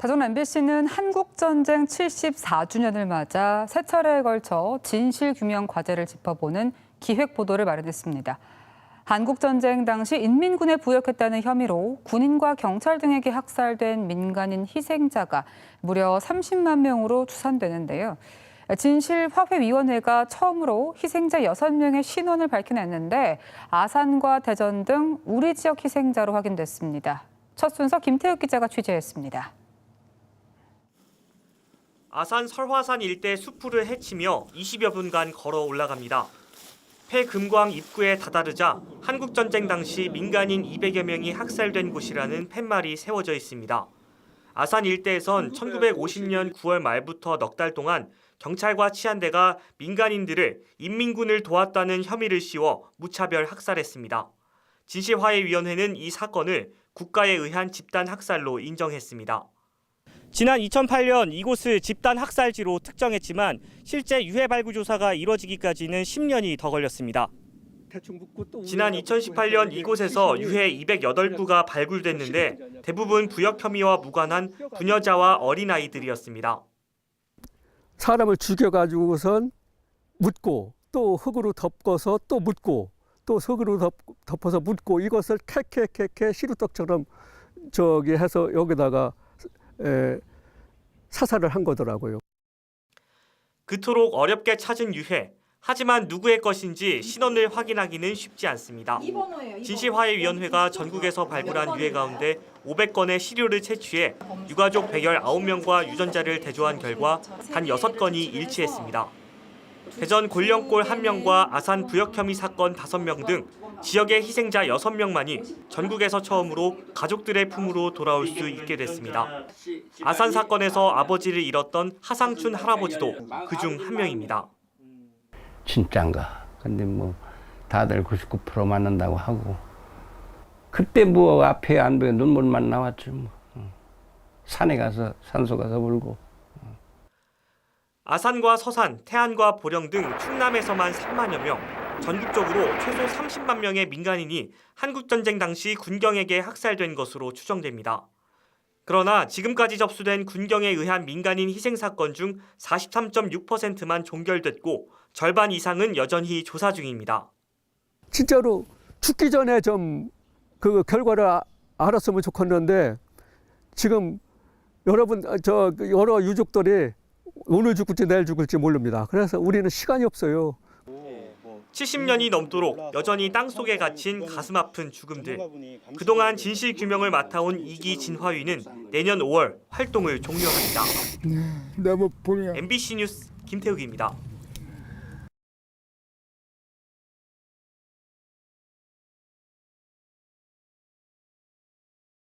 다정 MBC는 한국전쟁 74주년을 맞아 세 차례에 걸쳐 진실규명 과제를 짚어보는 기획보도를 마련했습니다. 한국전쟁 당시 인민군에 부역했다는 혐의로 군인과 경찰 등에게 학살된 민간인 희생자가 무려 30만 명으로 추산되는데요. 진실화해위원회가 처음으로 희생자 6명의 신원을 밝혀냈는데 아산과 대전 등 우리 지역 희생자로 확인됐습니다. 첫 순서 김태욱 기자가 취재했습니다. 아산 설화산 일대 수풀을 헤치며 20여 분간 걸어 올라갑니다. 폐금광 입구에 다다르자 한국전쟁 당시 민간인 200여 명이 학살된 곳이라는 팻말이 세워져 있습니다. 아산 일대에선 1950년 9월 말부터 넉 달 동안 경찰과 치안대가 민간인들을 인민군을 도왔다는 혐의를 씌워 무차별 학살했습니다. 진실화해위원회는 이 사건을 국가에 의한 집단 학살로 인정했습니다. 지난 2008년 이곳을 집단 학살지로 특정했지만 실제 유해 발굴 조사가 이뤄지기까지는 10년이 더 걸렸습니다. 지난 2018년 이곳에서 유해 208구가 발굴됐는데 대부분 부역 혐의와 무관한 부녀자와 어린아이들이었습니다. 사람을 죽여가지고선 묻고 또 흙으로 덮어서 또 묻고 또 흙으로 덮어서 묻고 이것을 캐캐캐캐 시루떡처럼 해서 여기다가 사살을 한 거더라고요. 그토록 어렵게 찾은 유해. 하지만 누구의 것인지 신원을 확인하기는 쉽지 않습니다. 진실화해위원회가 전국에서 발굴한 유해 가운데 500건의 시료를 채취해 유가족 119명과 유전자를 대조한 결과 단 6건이 일치했습니다. 대전 골령골 1명과 아산 부역 혐의 사건 5명 등 지역의 희생자 6명만이 전국에서 처음으로 가족들의 품으로 돌아올 수 있게 됐습니다. 아산 사건에서 아버지를 잃었던 하상춘 할아버지도 그중 한 명입니다. 진짠가. 근데 뭐 다들 99% 맞는다고 하고 그때 뭐 앞에 안 보여 눈물만 나왔죠. 뭐. 산에 가서 산소 가서 울고. 아산과 서산, 태안과 보령 등 충남에서만 3만여 명, 전국적으로 최소 30만 명의 민간인이 한국전쟁 당시 군경에게 학살된 것으로 추정됩니다. 그러나 지금까지 접수된 군경에 의한 민간인 희생 사건 중 43.6%만 종결됐고 절반 이상은 여전히 조사 중입니다. 진짜로 죽기 전에 좀 그 결과를 알았으면 좋겠는데 지금 여러분 여러 유족들이 오늘 죽을지 내일 죽을지 모릅니다. 그래서 우리는 시간이 없어요. 70년이 넘도록 여전히 땅속에 갇힌 가슴 아픈 죽음들. 그동안 진실규명을 맡아온 이기 진화위는 내년 5월 활동을 종료합니다. MBC 뉴스 김태욱입니다.